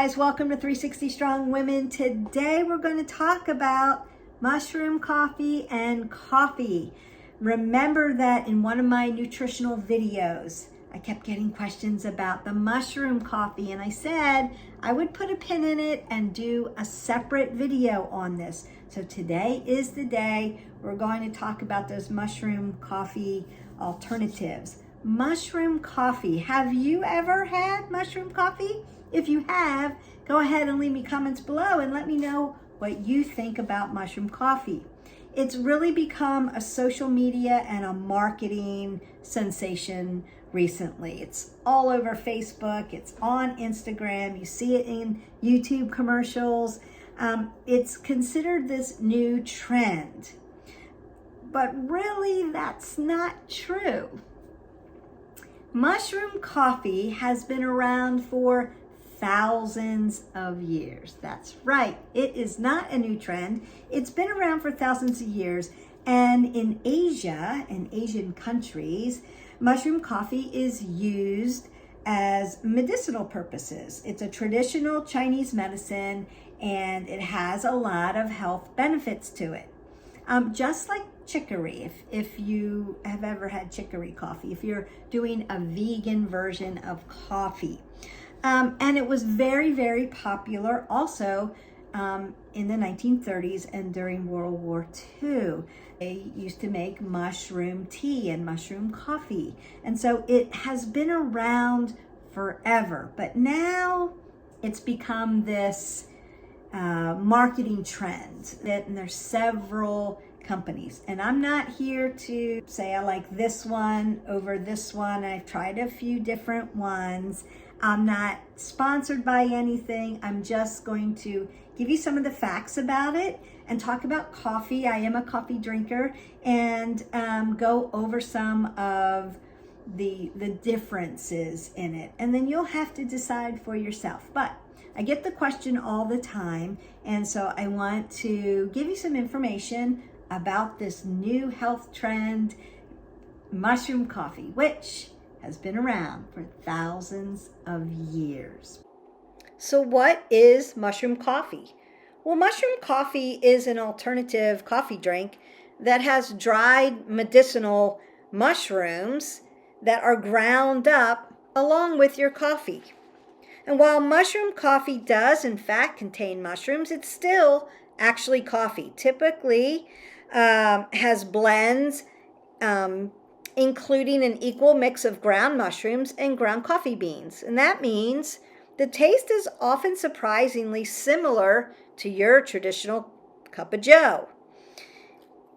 guys, welcome to 360 Strong Women. Today we're going to talk about mushroom coffee and coffee. Remember that in one of my nutritional videos, I kept getting questions about the mushroom coffee, and I said I would put a pin in it and do a separate video on this. So today is the day we're going to talk about those mushroom coffee alternatives. Mushroom coffee. Have you ever had mushroom coffee? If you have, go ahead and leave me comments below and let me know what you think about mushroom coffee. It's really become a social media and a marketing sensation recently. It's all over Facebook, it's on Instagram, you see it in YouTube commercials. It's considered this new trend, but really that's not true. Mushroom coffee has been around for thousands of years. That's right. It is not a new trend. It's been around for thousands of years. And in Asia, in Asian countries, mushroom coffee is used as medicinal purposes. It's a traditional Chinese medicine and it has a lot of health benefits to it. Just like chicory, if you have ever had chicory coffee, if you're doing a vegan version of coffee. And it was very, very popular also in the 1930s and during World War II. They used to make mushroom tea and mushroom coffee. And so it has been around forever. But now it's become this marketing trend. And there's several companies. And I'm not here to say I like this one over this one. I've tried a few different ones. I'm not sponsored by anything. I'm just going to give you some of the facts about it and talk about coffee. I am a coffee drinker, and go over some of the differences in it. And then you'll have to decide for yourself. But I get the question all the time, and so I want to give you some information about this new health trend, mushroom coffee, which has been around for thousands of years. So what is mushroom coffee? Well, mushroom coffee is an alternative coffee drink that has dried medicinal mushrooms that are ground up along with your coffee. And while mushroom coffee does in fact contain mushrooms, it's still actually coffee. Typically has blends including an equal mix of ground mushrooms and ground coffee beans. And that means the taste is often surprisingly similar to your traditional cup of joe.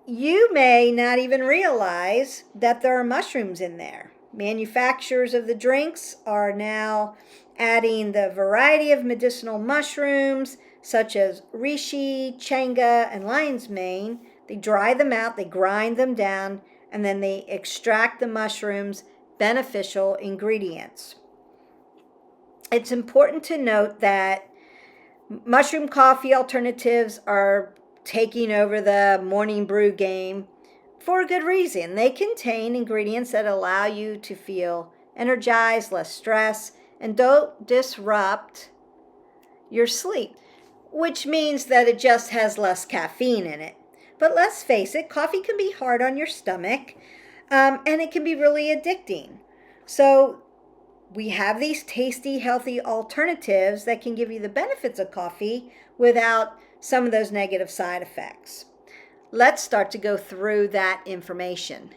You may not even realize that there are mushrooms in there. Manufacturers of the drinks are now adding the variety of medicinal mushrooms such as reishi, changa, and lion's mane. They dry them out, they grind them down, and then they extract the mushrooms' beneficial ingredients. It's important to note that mushroom coffee alternatives are taking over the morning brew game for a good reason. They contain ingredients that allow you to feel energized, less stress, and don't disrupt your sleep, which means that it just has less caffeine in it. But let's face it, coffee can be hard on your stomach, and it can be really addicting. So we have these tasty, healthy alternatives that can give you the benefits of coffee without some of those negative side effects. Let's start to go through that information.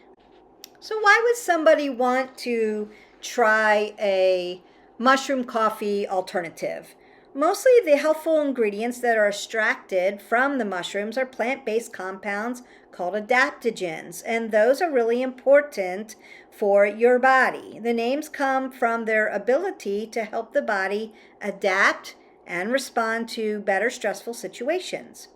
So why would somebody want to try a mushroom coffee alternative? Mostly the healthful ingredients that are extracted from the mushrooms are plant-based compounds called adaptogens, and those are really important for your body. The names come from their ability to help the body adapt and respond to better stressful situations.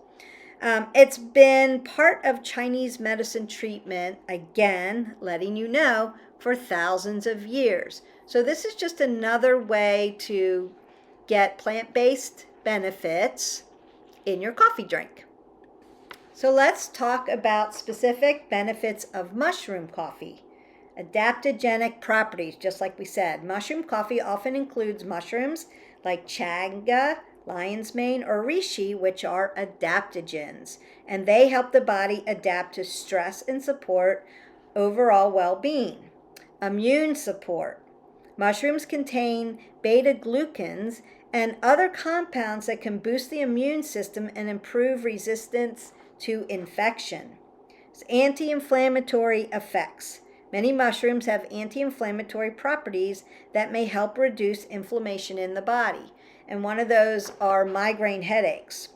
It's been part of Chinese medicine treatment, again, letting you know, for thousands of years. So this is just another way to get plant-based benefits in your coffee drink. So let's talk about specific benefits of mushroom coffee. Adaptogenic properties, just like we said. Mushroom coffee often includes mushrooms like chaga, lion's mane, or reishi, which are adaptogens. And they help the body adapt to stress and support overall well-being. Immune support. Mushrooms contain beta-glucans and other compounds that can boost the immune system and improve resistance to infection. It's anti-inflammatory effects. Many mushrooms have anti-inflammatory properties that may help reduce inflammation in the body. And one of those are migraine headaches.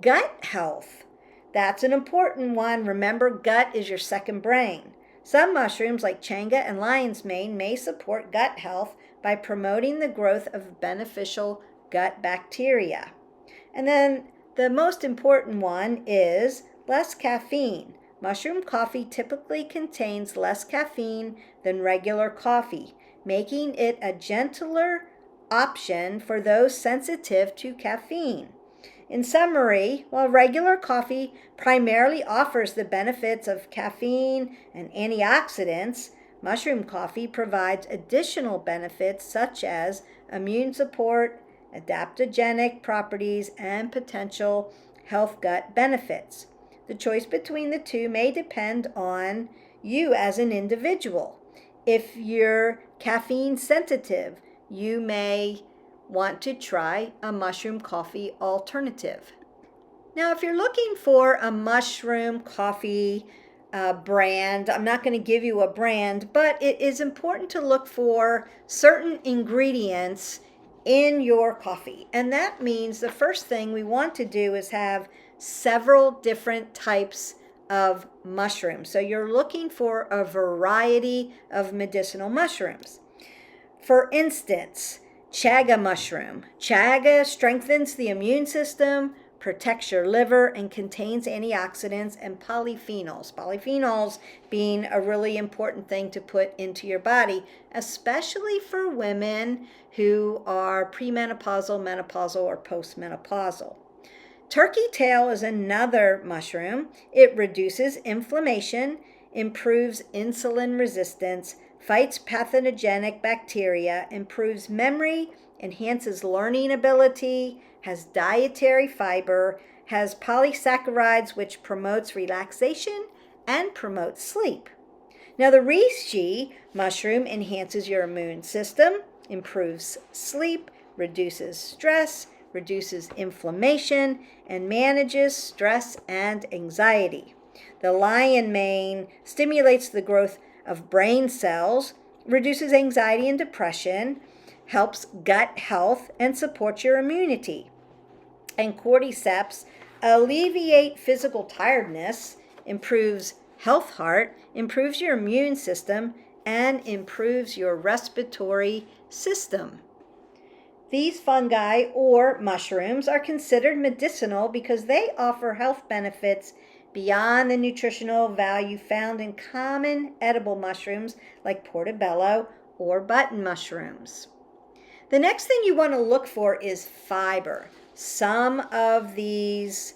Gut health. That's an important one. Remember, gut is your second brain. Some mushrooms like changa and lion's mane may support gut health by promoting the growth of beneficial gut bacteria. And then the most important one is less caffeine. Mushroom coffee typically contains less caffeine than regular coffee, making it a gentler option for those sensitive to caffeine. In summary, while regular coffee primarily offers the benefits of caffeine and antioxidants, mushroom coffee provides additional benefits such as immune support, adaptogenic properties, and potential health gut benefits. The choice between the two may depend on you as an individual. If you're caffeine sensitive, you may want to try a mushroom coffee alternative. Now, if you're looking for a mushroom coffee brand, I'm not going to give you a brand, but it is important to look for certain ingredients in your coffee. And that means the first thing we want to do is have several different types of mushrooms. So you're looking for a variety of medicinal mushrooms. For instance, chaga mushroom. Chaga strengthens the immune system, protects your liver, and contains antioxidants and polyphenols. Polyphenols being a really important thing to put into your body, especially for women who are premenopausal, menopausal, or postmenopausal. Turkey tail is another mushroom. It reduces inflammation, improves insulin resistance, fights pathogenic bacteria, improves memory, enhances learning ability, has dietary fiber, has polysaccharides which promotes relaxation and promotes sleep. Now the reishi mushroom enhances your immune system, improves sleep, reduces stress, reduces inflammation, and manages stress and anxiety. The lion mane stimulates the growth of brain cells, reduces anxiety and depression, helps gut health, and supports your immunity. And cordyceps alleviate physical tiredness, improves health heart, improves your immune system, and improves your respiratory system. These fungi or mushrooms are considered medicinal because they offer health benefits beyond the nutritional value found in common edible mushrooms like portobello or button mushrooms. The next thing you want to look for is fiber. Some of these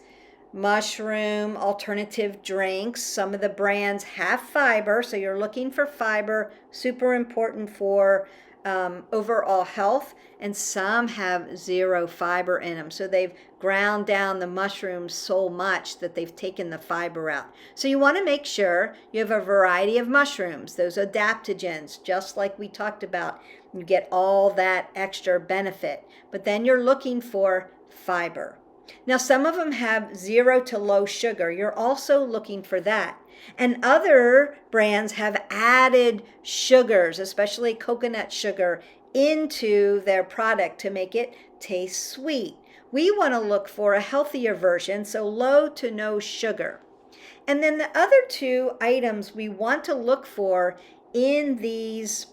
mushroom alternative drinks, some of the brands have fiber, so you're looking for fiber, super important for overall health, and some have zero fiber in them. So they've ground down the mushrooms so much that they've taken the fiber out. So you want to make sure you have a variety of mushrooms, those adaptogens, just like we talked about. You get all that extra benefit, but then you're looking for fiber. Now, some of them have 0 to low sugar. You're also looking for that. And other brands have added sugars, especially coconut sugar, into their product to make it taste sweet. We want to look for a healthier version, so low to no sugar. And then the other two items we want to look for in these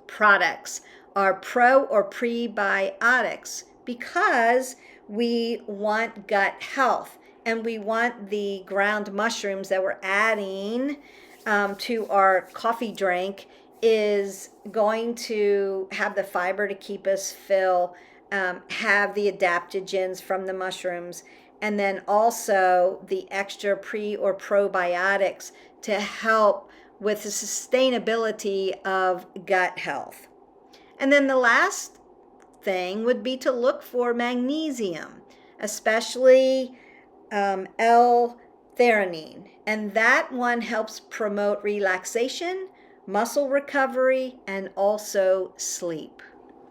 products are pro or prebiotics, because we want gut health and we want the ground mushrooms that we're adding to our coffee drink is going to have the fiber to keep us fill, have the adaptogens from the mushrooms, and then also the extra pre or probiotics to help with the sustainability of gut health. And then the last thing would be to look for magnesium, especially L-theanine, and that one helps promote relaxation, muscle recovery, and also sleep.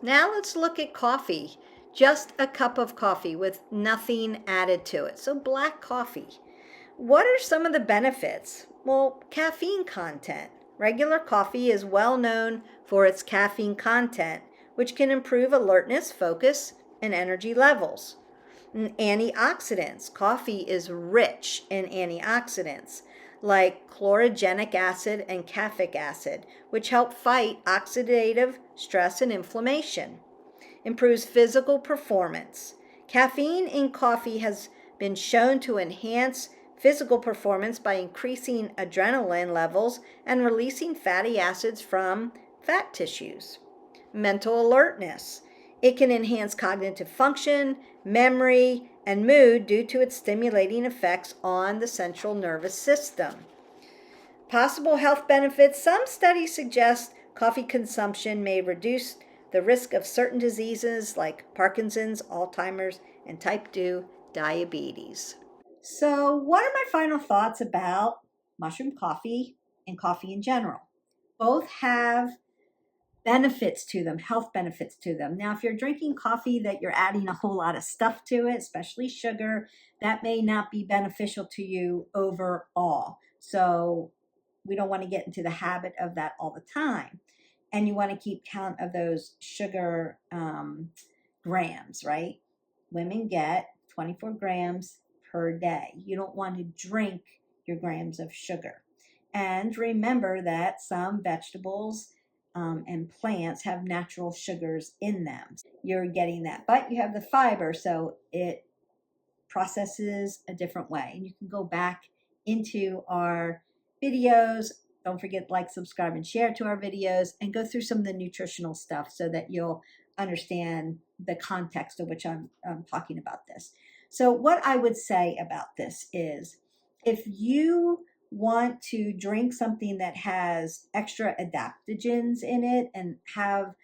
Now let's look at coffee. Just a cup of coffee with nothing added to it. So black coffee. What are some of the benefits? Well, caffeine content. Regular coffee is well known for its caffeine content, which can improve alertness, focus, and energy levels. Antioxidants. Coffee is rich in antioxidants like chlorogenic acid and caffeic acid, which help fight oxidative stress and inflammation. Improves physical performance. Caffeine in coffee has been shown to enhance physical performance by increasing adrenaline levels and releasing fatty acids from fat tissues. Mental alertness. It can enhance cognitive function, memory, and mood due to its stimulating effects on the central nervous system. Possible health benefits. Some studies suggest coffee consumption may reduce the risk of certain diseases like Parkinson's, Alzheimer's, and type 2 diabetes. So, what are my final thoughts about mushroom coffee and coffee in general? Both have benefits to them, health benefits to them. Now, if you're drinking coffee that you're adding a whole lot of stuff to it, especially sugar, that may not be beneficial to you overall. So, we don't want to get into the habit of that all the time. And you want to keep count of those sugar grams, right? Women get 24 grams per day. You don't want to drink your grams of sugar. And remember that some vegetables and plants have natural sugars in them. You're getting that, but you have the fiber, so it processes a different way. And you can go back into our videos. Don't forget, like, subscribe, and share to our videos, and go through some of the nutritional stuff so that you'll understand the context of which I'm talking about this. So what I would say about this is, if you want to drink something that has extra adaptogens in it and have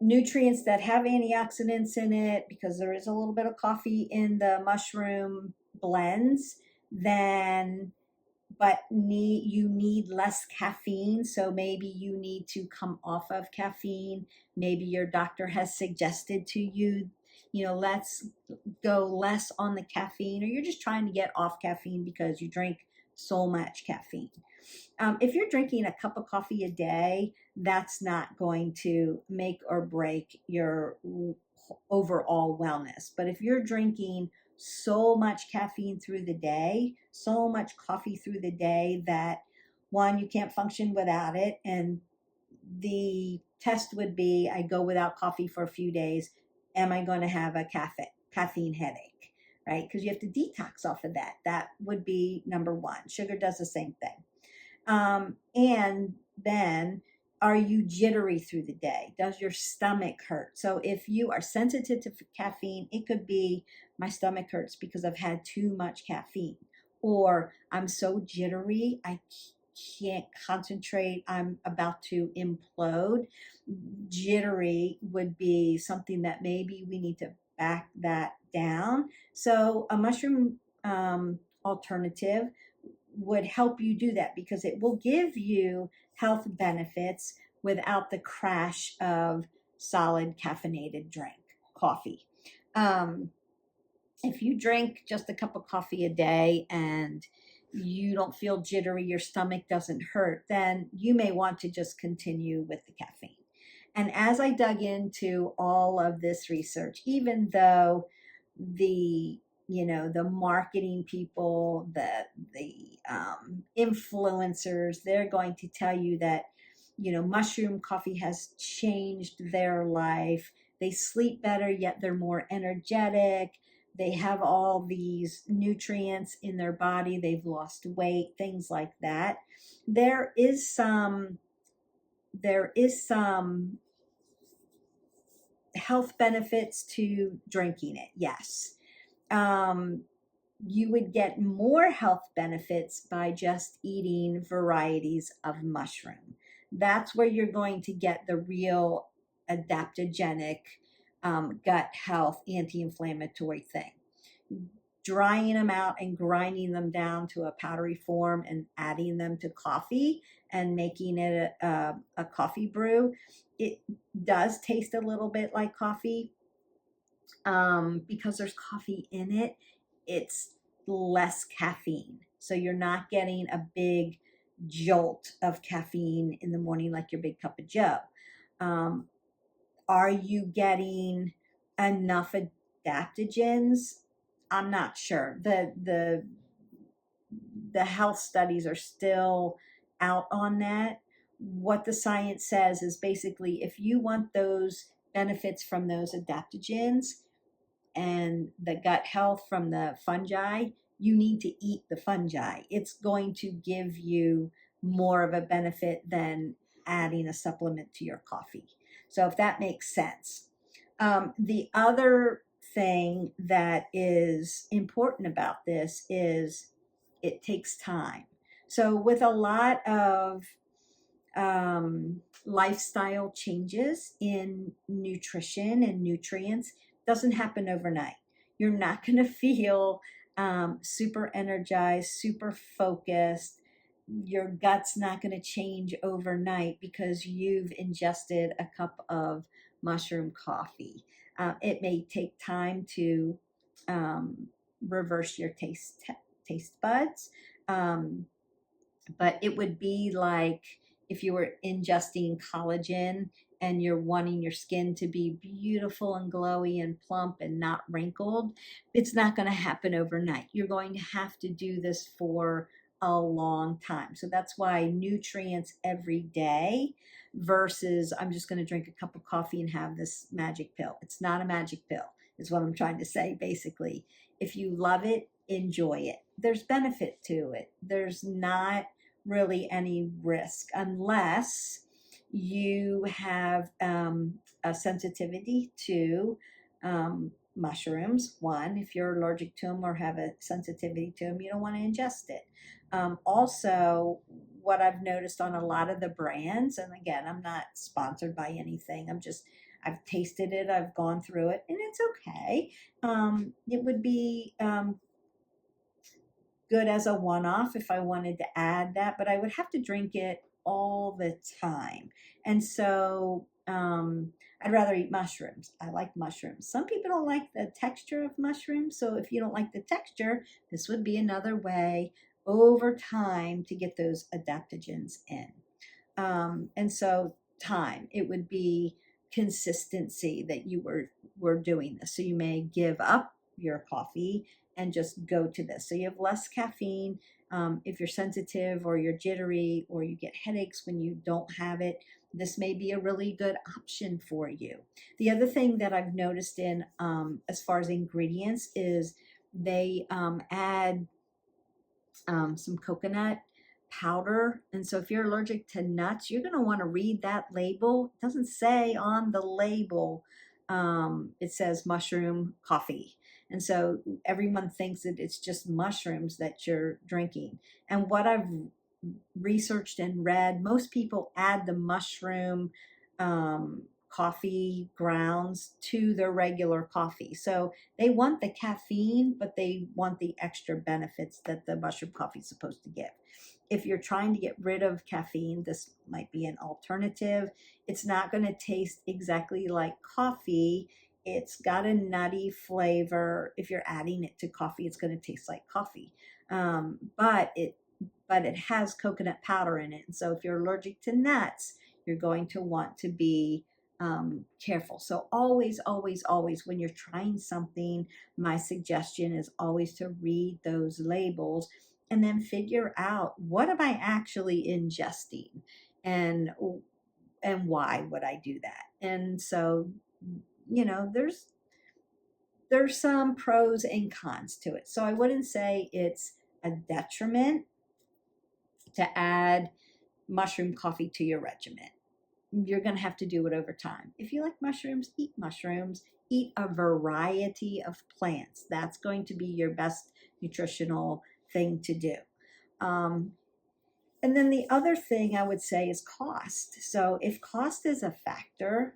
nutrients that have antioxidants in it, because there is a little bit of coffee in the mushroom blends, then you need less caffeine, so maybe you need to come off of caffeine. Maybe your doctor has suggested to you, let's go less on the caffeine, or you're just trying to get off caffeine because you drink so much caffeine. If you're drinking a cup of coffee a day, that's not going to make or break your overall wellness. But if you're drinking so much caffeine through the day, so much coffee through the day that, one, you can't function without it, and the test would be, I go without coffee for a few days, am I going to have a caffeine headache, right? Because you have to detox off of that. That would be number one. Sugar does the same thing. And then, are you jittery through the day? Does your stomach hurt? So if you are sensitive to caffeine, it could be, my stomach hurts because I've had too much caffeine, or I'm so jittery, I can't concentrate, I'm about to implode. Jittery would be something that maybe we need to back that down. So a mushroom alternative would help you do that, because it will give you health benefits without the crash of solid caffeinated drink, coffee. If you drink just a cup of coffee a day and you don't feel jittery, your stomach doesn't hurt, then you may want to just continue with the caffeine. And as I dug into all of this research, even though the marketing people, the influencers, they're going to tell you that mushroom coffee has changed their life, they sleep better, yet they're more energetic, they have all these nutrients in their body, they've lost weight, things like that. There is some health benefits to drinking it, yes. You would get more health benefits by just eating varieties of mushroom. That's where you're going to get the real adaptogenic gut health anti-inflammatory thing. Drying them out and grinding them down to a powdery form and adding them to coffee and making it a coffee brew, it does taste a little bit like coffee. Because there's coffee in it, it's less caffeine. So you're not getting a big jolt of caffeine in the morning like your big cup of joe. Um, are you getting enough adaptogens? I'm not sure. The health studies are still out on that. What the science says is basically if you want those benefits from those adaptogens and the gut health from the fungi, you need to eat the fungi. It's going to give you more of a benefit than adding a supplement to your coffee. So, if that makes sense. The other thing that is important about this is it takes time. So, with a lot of lifestyle changes in nutrition and nutrients, doesn't happen overnight. You're not going to feel super energized, super focused. Your gut's not going to change overnight because you've ingested a cup of mushroom coffee. It may take time to reverse your taste buds. But it would be like if you were ingesting collagen and you're wanting your skin to be beautiful and glowy and plump and not wrinkled. It's not going to happen overnight. You're going to have to do this for a long time. So that's why nutrients every day versus I'm just going to drink a cup of coffee and have this magic pill. It's not a magic pill, is what I'm trying to say basically. If you love it, enjoy it. There's benefit to it. There's not really any risk unless you have a sensitivity to mushrooms. One, if you're allergic to them or have a sensitivity to them, you don't want to ingest it. Also, what I've noticed on a lot of the brands, and again, I'm not sponsored by anything, I've tasted it, I've gone through it, and it's okay. It would be good as a one-off if I wanted to add that, but I would have to drink it all the time. And so I'd rather eat mushrooms. I like mushrooms. Some people don't like the texture of mushrooms. So if you don't like the texture, this would be another way over time to get those adaptogens in. And so time, it would be consistency that you were doing this. So you may give up your coffee and just go to this. So you have less caffeine. If you're sensitive or you're jittery or you get headaches when you don't have it, this may be a really good option for you. The other thing that I've noticed in as far as ingredients is they add some coconut powder. And so if you're allergic to nuts, you're going to want to read that label. It doesn't say on the label, it says mushroom coffee. And so everyone thinks that it's just mushrooms that you're drinking. And what I've researched and read, most people add the mushroom coffee grounds to their regular coffee. So they want the caffeine, but they want the extra benefits that the mushroom coffee is supposed to give. If you're trying to get rid of caffeine, this might be an alternative. It's not going to taste exactly like coffee. It's got a nutty flavor. If you're adding it to coffee, it's going to taste like coffee. But it has coconut powder in it. And so if you're allergic to nuts, you're going to want to be careful. So always, always, always, when you're trying something, my suggestion is always to read those labels and then figure out what am I actually ingesting and why would I do that? And so, there's some pros and cons to it. So I wouldn't say it's a detriment to add mushroom coffee to your regimen. You're going to have to do it over time. If you like mushrooms, eat a variety of plants. That's going to be your best nutritional thing to do. And then the other thing I would say is cost. So if cost is a factor,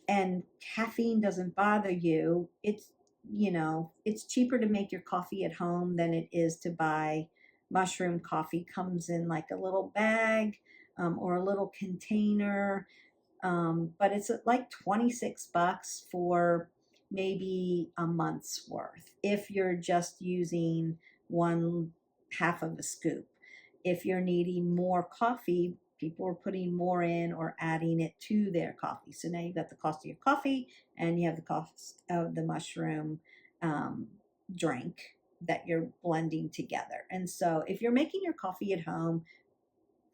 and caffeine doesn't bother you, it's cheaper to make your coffee at home than it is to buy mushroom coffee. Comes in like a little bag, or a little container, but it's like 26 bucks for maybe a month's worth if you're just using one half of a scoop. If you're needing more coffee, people are putting more in or adding it to their coffee. So now you've got the cost of your coffee and you have the cost of the mushroom um, drink that you're blending together. And so if you're making your coffee at home,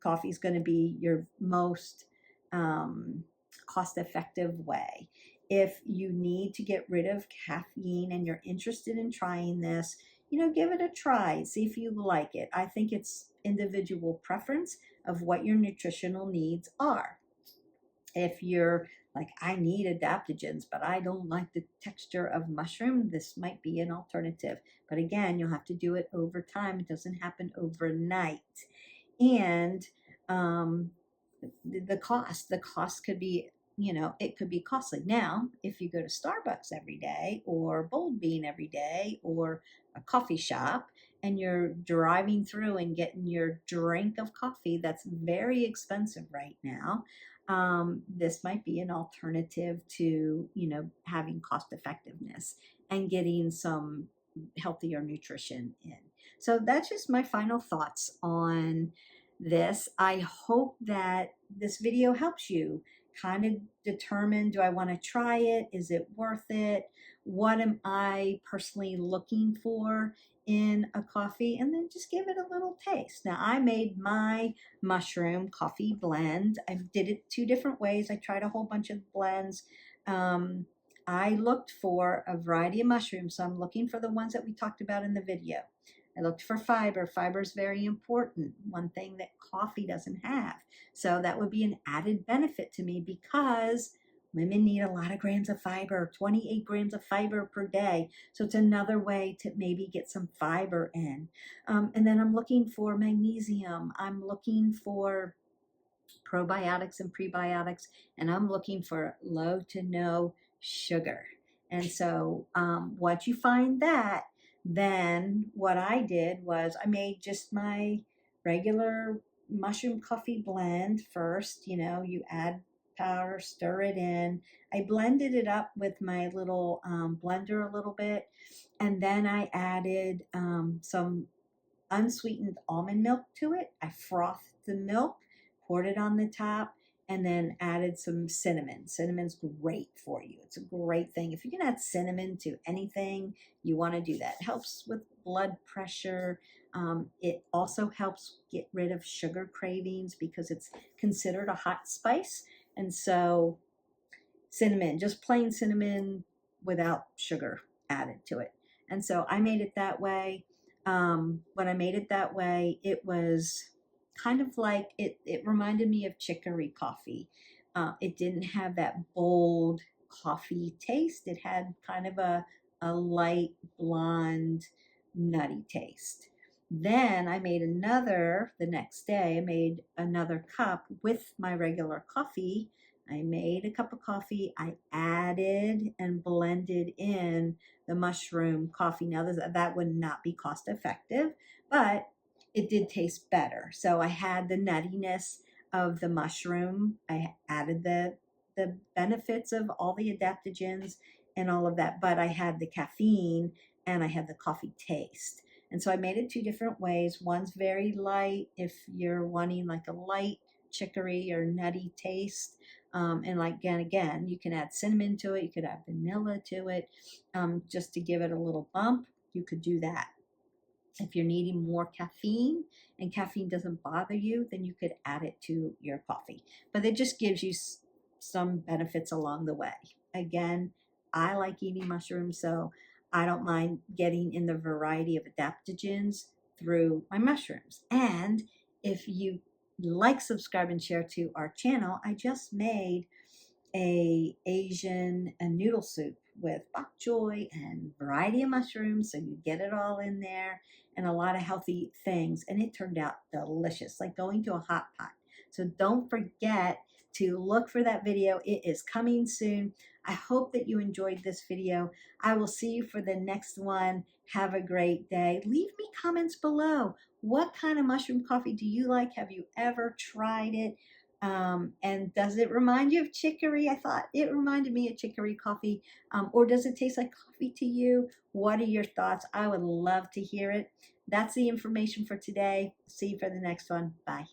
coffee is going to be your most cost effective way. If you need to get rid of caffeine and you're interested in trying this, give it a try. See if you like it. I think it's individual preference of what your nutritional needs are. If you're like, I need adaptogens, but I don't like the texture of mushroom, this might be an alternative. But again, you'll have to do it over time. It doesn't happen overnight. And um, the cost could be, it could be costly. Now if you go to Starbucks every day or Bold Bean every day or a coffee shop, and you're driving through and getting your drink of coffee that's very expensive right now, this might be an alternative to having cost effectiveness and getting some healthier nutrition in. So that's just my final thoughts on this. I hope that this video helps you kind of determine, do I want to try it? Is it worth it? What am I personally looking for in a coffee? And then just give it a little taste. Now, I made my mushroom coffee blend. I did it two different ways. I tried a whole bunch of blends. I looked for a variety of mushrooms, so I'm looking for the ones that we talked about in the video. I looked for fiber. Fiber is very important, one thing that coffee doesn't have. So that would be an added benefit to me because women need a lot of grams of fiber, 28 grams of fiber per day. So it's another way to maybe get some fiber in. And then I'm looking for magnesium. I'm looking for probiotics and prebiotics, and I'm looking for low to no sugar. And so once you find that, then what I did was I made just my regular mushroom coffee blend first. You add powder, stir it in. I blended it up with my little blender a little bit, and then I added some unsweetened almond milk to it. I frothed the milk, poured it on the top, and then added some cinnamon. Cinnamon's great for you. It's a great thing. If you can add cinnamon to anything, you want to do that. It helps with blood pressure. It also helps get rid of sugar cravings because it's considered a hot spice. And so cinnamon, just plain cinnamon without sugar added to it. And so I made it that way. When I made it that way, it was kind of like it reminded me of chicory coffee. It didn't have that bold coffee taste. It had kind of a light blonde nutty taste. Then I made the next day, I made another cup with my regular coffee. I made a cup of coffee. I added and blended in the mushroom coffee. Now, that would not be cost effective, but it did taste better. So I had the nuttiness of the mushroom. I added the benefits of all the adaptogens and all of that, but I had the caffeine and I had the coffee taste. And so I made it two different ways. One's very light if you're wanting like a light chicory or nutty taste. And like again, you can add cinnamon to it. You could add vanilla to it, just to give it a little bump. You could do that. If you're needing more caffeine and caffeine doesn't bother you, then you could add it to your coffee. But it just gives you some benefits along the way. Again, I like eating mushrooms, so I don't mind getting in the variety of adaptogens through my mushrooms. And if you like, subscribe, and share to our channel, I just made a Asian noodle soup with bok choy and variety of mushrooms, so you get it all in there, and a lot of healthy things, and it turned out delicious, like going to a hot pot. So don't forget to look for that video. It is coming soon. I hope that you enjoyed this video. I will see you for the next one. Have a great day. Leave me comments below. What kind of mushroom coffee do you like? Have you ever tried it? And does it remind you of chicory? I thought it reminded me of chicory coffee. Or does it taste like coffee to you? What are your thoughts? I would love to hear it. That's the information for today. See you for the next one. Bye.